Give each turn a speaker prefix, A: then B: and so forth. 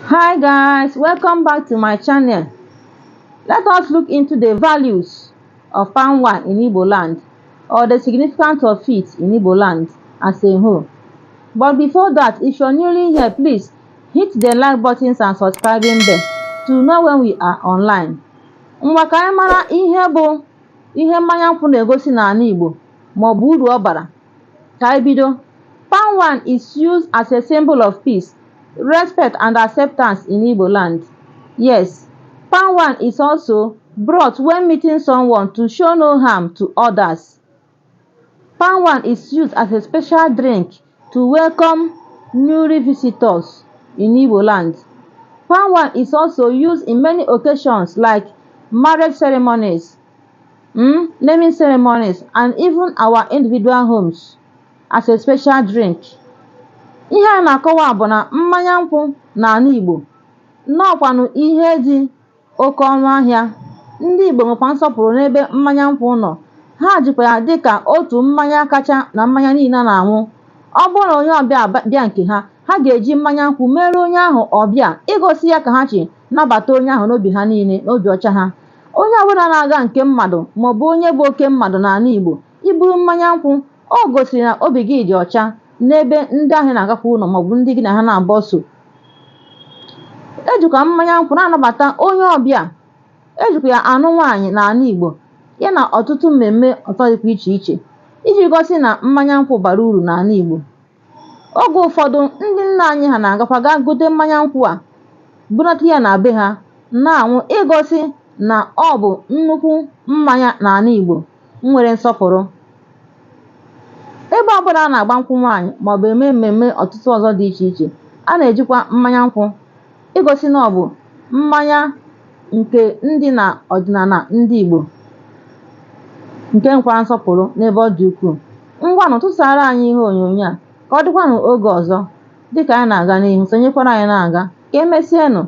A: Hi guys, welcome back to my channel. Let us look into the values of palm wine in Igbo land, or the significance of it in Igbo land as a whole. But before that, if you're newly here, please hit the like buttons and subscribing bell to know when we are online. Ngwa ka anyị mara ihe mmanya nkwụ na-egosi n'ala Igbo maọbụ uru ọ bara. Ka anyị bido. Palm wine is used as a symbol of peace, respect and acceptance in Igbo land. Yes, palm wine is also brought when meeting someone to show no harm to others. Palm wine is used as a special drink to welcome newly visitors in Igbo land. Palm wine is also used in many occasions like marriage ceremonies, naming ceremonies, and even our individual homes as a special drink. Ihe a na-akọwa bụ na mmanya nkwụ n'ala Igbo nnọọkwanụ ihe dị oke ọnụ ahịa. Ndị Igbo nwekwa nsọpụrụ n'ebe mmanya nkwụ nọ. Ha jikwa ya dịka otu mmanya kacha na mmanya niile na-anwụ. Ọ bụrụ na onye ọbịa bịa nke ha, ha ga-eji mmanya nkwụ mere onye ahụ ọbịa, igosi ya ka ha chi nabata onye ahụ n'obi ha niile, n'obi ọcha ha. Onye ọbụla na-aga nke mmadụ maọbụ onye bụ oke mmadụ n'ala Igbo, iburu mmanya nkwụ, o gosiri na obi gị dị ọcha n'ebe ndị ahụ na-agakwa ụlọ maọbụ ndị gị na ha na-agba so. Ejikwa mmanya nkwụ na-anabata onye ọbịa. Ejikwa ya anụ nwaanyị n'ala Igbo, ya na ọtụtụ mmemme ọzọ dịkwa iche iche, iji gosi na mmanya nkwụ bara uru n'ala Igbo. Oge ụfọdụ, ndị nna anyị ha na-agakwa gaa gote mmanya nkwụ a, bunata ya na be ha na-anwụ, igosi na ọ bụ nnukwu mmanya n'ala Igbo nwere nsọpụrụ. Ebe ọbụla a na-agba nkwụ nwaanyị maọbụ eme mmemme ọtụtụ ọzọ dị iche iche, a na-ejikwa mmanya nkwụ igosi na ọ bụ mmanya nke ndị na ọdịnala ndị Igbo nke nkwara nsọpụrụ n'ebe ọ dị ukwuu. Ngwanụ tụsara anyị ihe onyonyo a ka ọ dịkwanụ oge ọzọ. Dịka anyị na-aga n'ihu, sonyekwara anyị na-aga. Ka emesienụ.